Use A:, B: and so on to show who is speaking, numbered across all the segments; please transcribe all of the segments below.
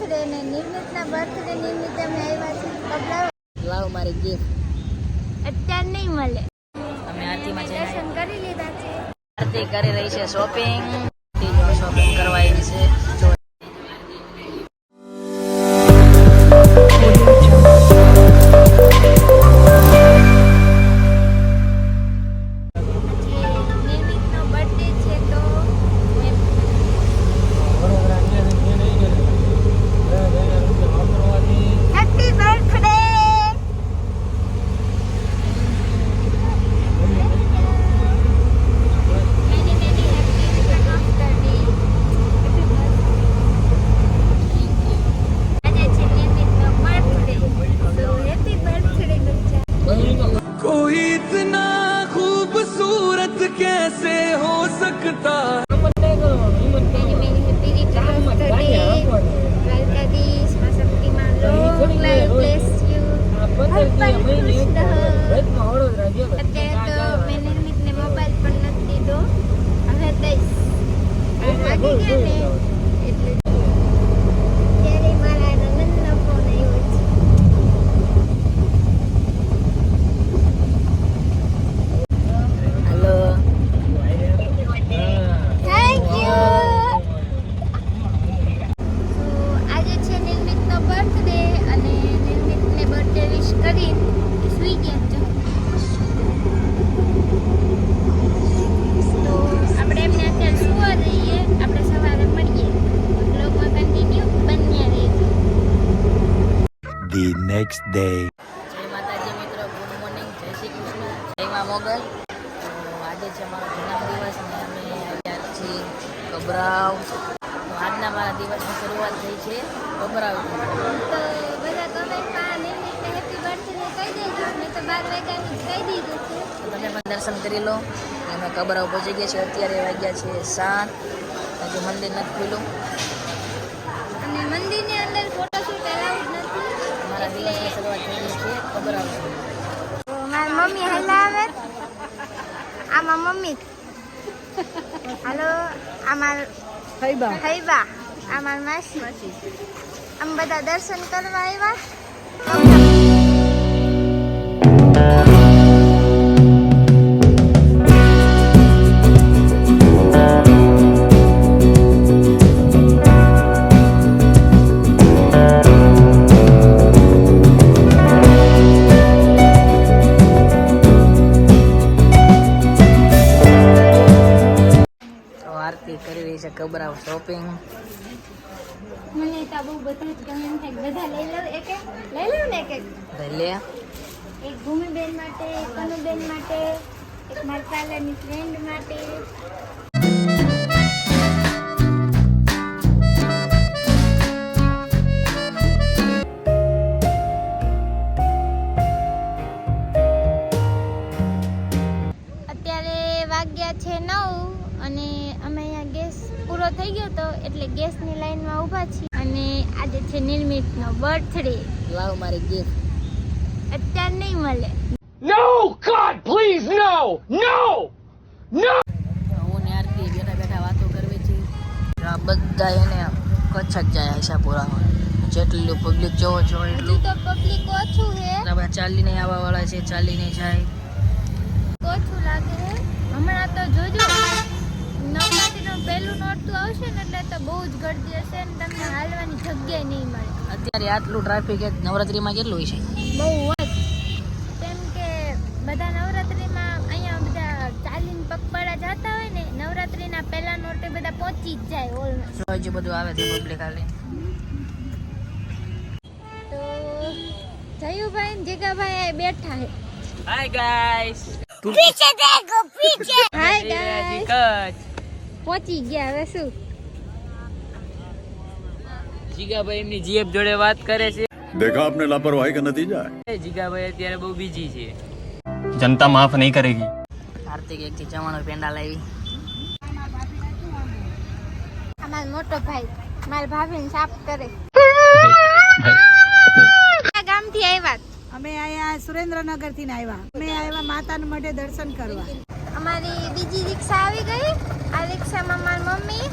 A: Birthday ને નિર્મિતના birthday નિમિત્તે અમે આવ્યા છીએ કપડાં
B: લાવ મારી ગિફ્ટ
A: અત્યારે નહીં મળે.
B: અમે આરતીમાં જઈને
A: દર્શન કરી લીધા છે.
B: આરતી કરી રહી છે શોપિંગ કરવા આવી છે.
A: નિર્મિતનો બર્થડે છે તો હેપી બર્થડે.
C: कोई इतना खूबसूरत कैसे हो सकता
D: The next day.
B: જય માતાજી મિત્રો, ગુડ મોર્નિંગ, જય શ્રી કૃષ્ણ, જય મા મોગલ. તો આજે છે અમારો જન્મદિવસ ને અમે આવ્યા છીએ કબરાવ. તો આજના મારા દિવસની શરૂઆત થઈ છે કબરાવ.
A: તો બધા કમેન્ટમાં નિર્મિતને હેપી બર્થડે કહી દેજો. મેં તો 12 વાગ્યાની કહી દીધું છે.
B: તો તમે પણ દર્શન કરી લો. અમે કબરાવ પહોંચી ગયા છીએ. અત્યારે વાગ્યા છે 7. હજુ મંદિર નથી ખુલ્લું
A: અને મંદિરની અંદર ફોટોશૂટ એલાઉડ નથી.
B: અમારા દિવસની શરૂઆત થઈ ગઈ છે કબરાવ.
A: તો મારી મમ્મી હલાવે. આમાં મમ્મી હાલો. આમાં હૈબા. આમાં માસી. આમ બધા દર્શન કરવા આવ્યા.
B: આરતી કરી રહી છે કબરાવ શોપિંગ.
A: મને તો બહુ બધું જ ગમે એમ થાય. બધા લઈ લઉં એક એક. લઈ લઉં ને એક એક.
B: લે
A: એક ભૂમિબેન માટે, એક કનુબેન માટે, એક મારા પાર્લરની ફ્રેન્ડ માટે. અત્યારે વાગ્યા છે 9 અને અમે અહીંયા ગેસ પૂરો થઈ ગયો તો એટલે ગેસની લાઈનમાં ઊભા છીએ. અને આજે છે નિર્મિતનો બર્થડે.
B: લાવ મારી ગિફ્ટ.
A: અત્યારે નહીં મળે.
C: No God please no no no
B: હું ને આરતી બેઠા બેઠા વાતો કરવી છે. આ બધા એને કચ્છ જ જાય આશાપુરામાં. જેટલું પબ્લિક જોવો છો
A: હજુ
B: એટલું.
A: તો પબ્લિક ઓછું છે.
B: બધા ચાલીને આવવા વાળા છે, ચાલીને જાય.
A: ઓછું લાગે છે હમણાં. તો જોજો નવરાત્રીનું પહેલું નોરતું આવશે ને એટલે તો બહુ જ ગળદી હશે ને તમને હાલવાની જગ્યા નહીં મળે.
B: અત્યારે આટલું ટ્રાફિક નવરાત્રીમાં કેટલું હોય છે?
A: બહુ હોય. કેમ કે બધા નવરાત્રીમાં અહીંયા બધા ચાલીને પગપાળા જતા હોય ને નવરાત્રીના પહેલા નોરતે બધા પહોંચી જ જાય ઓલમોસ્ટ.
B: હજી બધું આવે છે પબ્લિક હાલે.
A: તો જયુભાઈ ને જીગાભાઈ અહીં બેઠા છે.
B: Hi guys.
A: પીછે દેખો પીછે. Hi guys. પહોંચી ગયા હવે શું.
B: જીગાભાઈ એમની જીએફ જોડે વાત કરે છે.
D: देखा आपने लापरवाही का नतीजा है.
B: જીગાભાઈ અત્યારે બહુ બિઝી છે.
E: जनता माफ नहीं करेगी.
B: કાર્તિક એક થી જવાનો પેંડા લાવી.
A: અમારો મોટો ભાઈ મારા ભાભીને સાફ કરે. ગામથી આવ્યા.
F: અમે અહીંયા સુરેન્દ્રનગર થી આવ્યા. અમે આવ્યા માતાના મઢે દર્શન કરવા.
A: અમારી બીજી રિક્ષા આવી ગઈ. આ રિક્ષામાં મારી મમ્મી,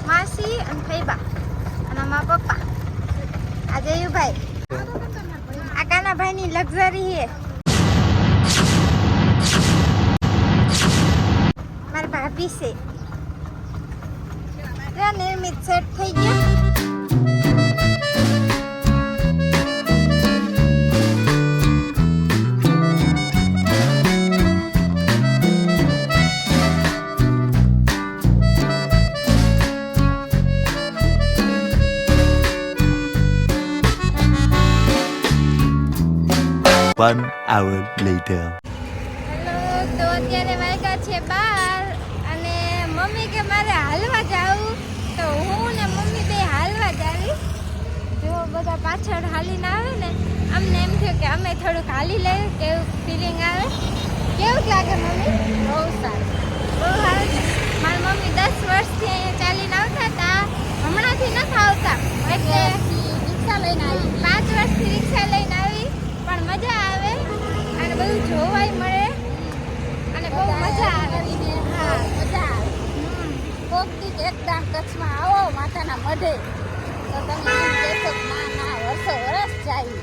A: માસી અને ફૈબા અને મારા પપ્પા. આ જયુભાઈ આ કાનાભાઈ ની લક્ઝરી હે મારા ભાભી છે નિર્મિત સેટ થઈ ગયા
D: One hour later.
A: હેલો તો અત્યારે વાગ્યા છે 12 અને મમ્મી કે મારે હાલવા જાવું તો હું ને મમ્મી બે હાલવા જાવી જો બધા પાછળ હાલીને આવે ને અમને એમ થયું કે અમે થોડુંક હાલી લઈએ કેવું ફિલિંગ આવે કેવું લાગે મમ્મી બહુ સારું બહુ સારું છે મારી મમ્મી 10 વર્ષથી અહીંયા ચાલીને આવતા હતા હમણાંથી નથી આવતા એટલે રિક્ષા લઈને આવી 5 વર્ષથી રિક્ષા લઈને આવી પણ મજા આવે અને બધું જોવાય મળે અને બહુ મજા આવે હા મજા આવે કોકથી એકદમ કચ્છમાં આવો માતાના મઢે તો તમે એમ કહેશો કે ના વર્ષો વરસ જાય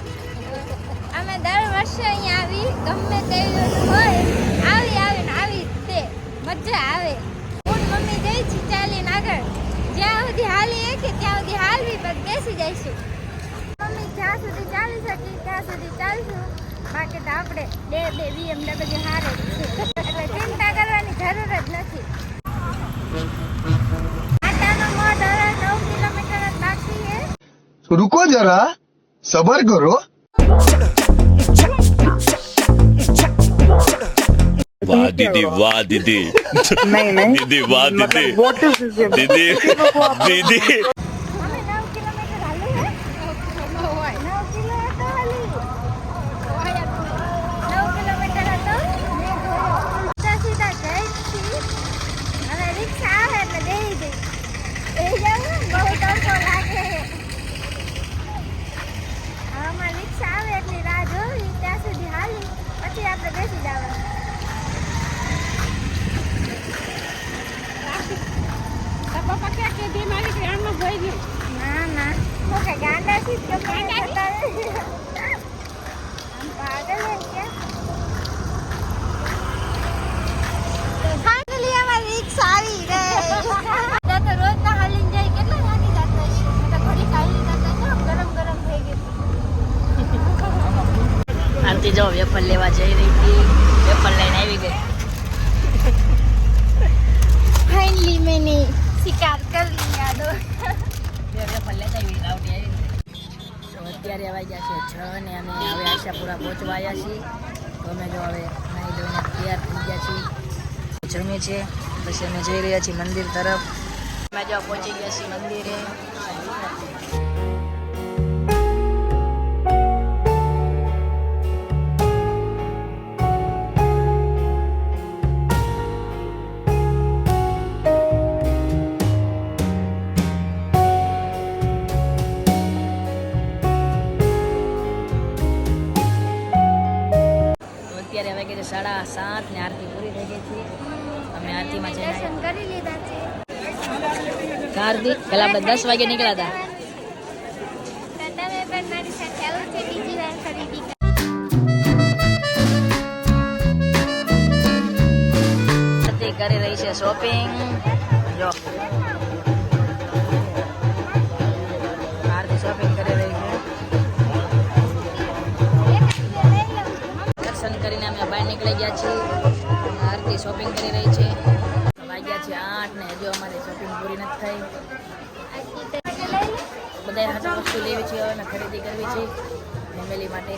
A: અમે દર વર્ષે અહીંયા આવી ગમે તેવું હોય આવી તે મજા આવે હું મમ્મી જઈ છે ચાલીને આગળ જ્યાં સુધી હાલી કે ત્યાં સુધી હાલવી પછી બેસી જઈશું મમ્મી જ્યાં સુધી ચાલી શકી ત્યાં સુધી ચાલશું બાકી તો આપણે બે BMW હારે જ છે એટલે ચિંતા કરવાની જરૂર જ નથી આટાનો મોઢ હવે 9 કિલોમીટર જ બાકી છે
G: रुको जरा सबर करो
D: वाह दीदी वाह दीदी दीदी वाह दीदी दीदी दीदी
A: અમે 9 કિલોમીટર હાલી હે 9 કિલોમીટર હાલી 9 કિલોમીટર હતો સીધા જઈ છી હવે રિક્ષા આવે એટલે બેસી જઈ જાવ બહુ તડકો લાગે આમાં રિક્ષા આવે એટલી રાહ જોવી ત્યાં સુધી હાલી પછી આપણે બેસી જવાનું પપ્પા ક્યાં કે દી મારી કે આમાં ભઈ ગયું ના હું કે ગાંડા થી કે ગાંડા થતા આમ પાગલ હે કે ફાઇનલી અમારી રિક્ષા આવી ગઈ તો રોજ ના હાલીને જાય કેટલા વાગી જતા છે તો ઘડી ખાલી જતા છે ગરમ થઈ ગયું
B: આરતી જો વેફર લેવા જઈ રહી હતી વેફર લઈને આવી ગઈ
A: फाइनली मैंने शिकार कर लिया दो
B: વેફર લેતા આવી રાવડી આવી તો અત્યારે વાગ્યા છે 6 ને અમે હવે આશાપુરા પહોંચવા આવ્યા છીએ તો અમે જો હવે નાહી ધોઈને તૈયાર થઈ ગયા છીએ જમીએ છીએ પછી અમે જઈ રહ્યા છીએ મંદિર તરફ અમે જો પહોંચી ગયા છીએ મંદિરે અત્યારે વાગે છે 7:30 ને આરતી પૂરી થઈ ગઈ છે અમે આરતીમાં જઈને
A: दर्शन કરી લીધા છે
B: આરતી પહેલા આપણે 10 વાગે નીકળ્યા હતા
A: તમે પણ મારી સાથે આવો છે બીજી વાર ખરીદી
B: આરતી કરી રહી છે શોપિંગ જો આરતી શોપિંગ કરી રહી છે દર્શન કરીને અમે બહાર નીકળી ગયા છીએ આરતી શોપિંગ કરી રહી છે વાગ્યા છે 8 ને હજુ અમારી શોપિંગ પૂરી નથી થઈ બધા હાથે વસ્તુ લેવી છે અને ખરીદી કરવી છે ફેમિલી માટે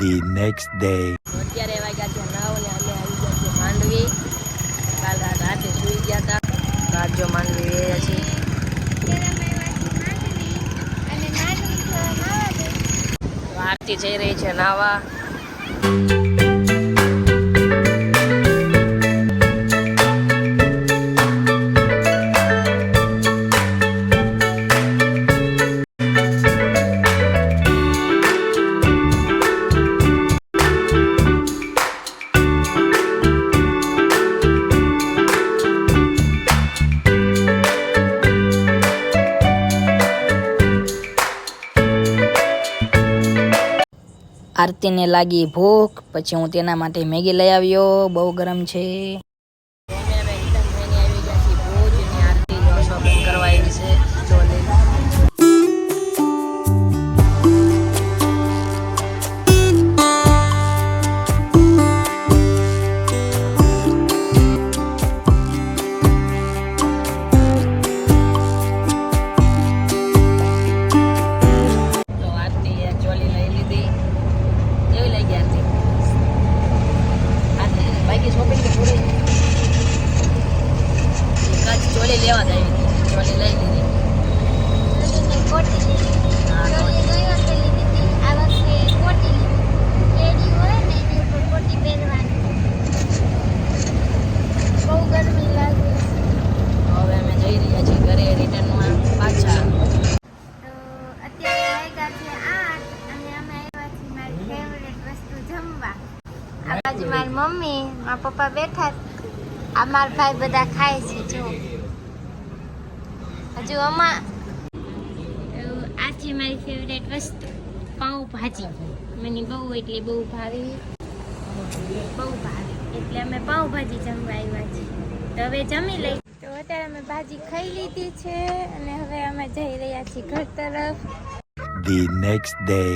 D: The next day.
B: અત્યારે વાગ્યા છે 9 ને અમે આવી ગયા છે માંડવી કાલ રાતે સૂઈ ગયા હતા રાત જો માંડવી રહ્યા છીએ આરતી જઈ રહી છે નાવા આરતીને લાગી ભૂખ, પછી હું તેના માટે મેગી લઈ આવ્યો, બહુ ગરમ છે. આરતી શોપિંગ કરવા આવી છે. ચોલી લેવા જ આવી હતી, ચોલી લઈ લીધી.
A: કોટી લીધી, ચોલી ગઈ વખતે લીધી હતી, આ વખતે કોટી લીધી. કેડી હોય ને એની ઉપર કોટી પહેરવાની. બહુ ગરમી લાગે છે.
B: હવે અમે જઈ રહ્યા છીએ ઘરે રિટર્નમાં પાછા.
A: તો અત્યારે વાગ્યા છે 8 અને અમે આવ્યા છીએ મારી ફેવરેટ વસ્તુ જમવા. આ બાજુ મારી મમ્મી, મારા પપ્પા બેઠા, આ મારા ભાઈ બધા ખાય છે. જો હજુ આમાં આ છે મારી ફેવરેટ વસ્તુ પાઉંભાજી. મને બહુ એટલે બહુ ભાવે, એટલે અમે પાઉંભાજી જમવા આવ્યા છીએ. તો હવે જમી લઈ. તો અત્યારે અમે ભાજી ખાઈ લીધી છે અને હવે અમે જઈ રહ્યા છીએ ઘર તરફ.
D: The next day.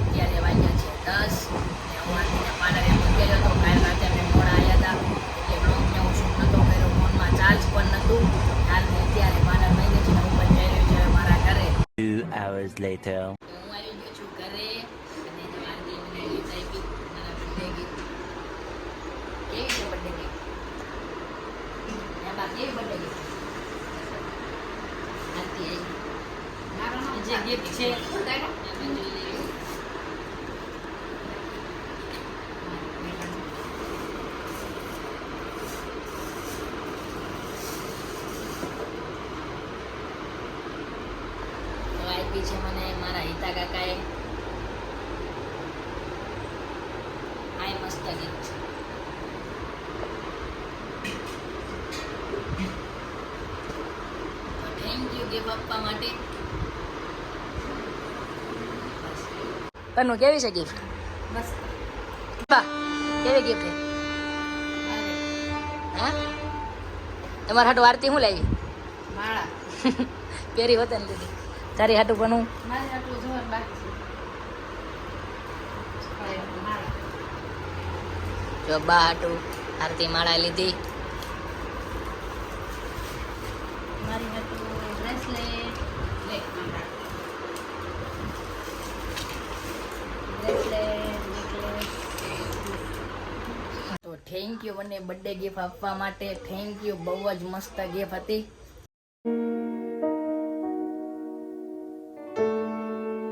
B: અત્યારે વાગ્યા છે 10 ને હું આરતીને પાર્લરે મૂકી ગયો હતો. કાલ રાતે અમે મોડા આવ્યા હતા એટલે બ્લોગને હું શૂટ નહોતો કર્યો, ફોનમાં ચાર્જ પણ નહોતું. આરતી અત્યારે પાર્લરમાં ગઈ છે ને હું પણ જઈ રહ્યો છું મારા ઘરે.
D: 2 hours later.
B: હું આવી ગયો છું ઘરે અને જો આરતી મને ગીત આપી, મારા બર્થડે ગીત. કેવી છે બર્થડે ગીત? એમાં કેવી બર્થડે ગીત? આરતી આવી જે ગિફ્ટ છે એમાં જોઈ લઈએ. તો આપી છે મને મારા હિતા કાકાએ. આ મસ્ત ગિફ્ટ છે. થેન્ક યુ ગિફ્ટ આપવા માટે. કનુ કેવી છે ગિફ્ટ? મસ્ત. બા કેવી ગિફ્ટ છે? હા તમારા હાટુ આરતી શું લાવી? માળા. પેરી હોતે ને લીધી. તારી હાટુ બનવું? મારી હાટુ જોવાનું બાકી છે. જો બા હાટુ આરતી માળા લીધી. મારી હાટુ બ્રેસલેટ. લે તો થેન્ક યુ મને બર્થડે ગિફ્ટ આપવા માટે. થેન્ક યુ, બહુ જ મસ્ત ગિફ્ટ હતી.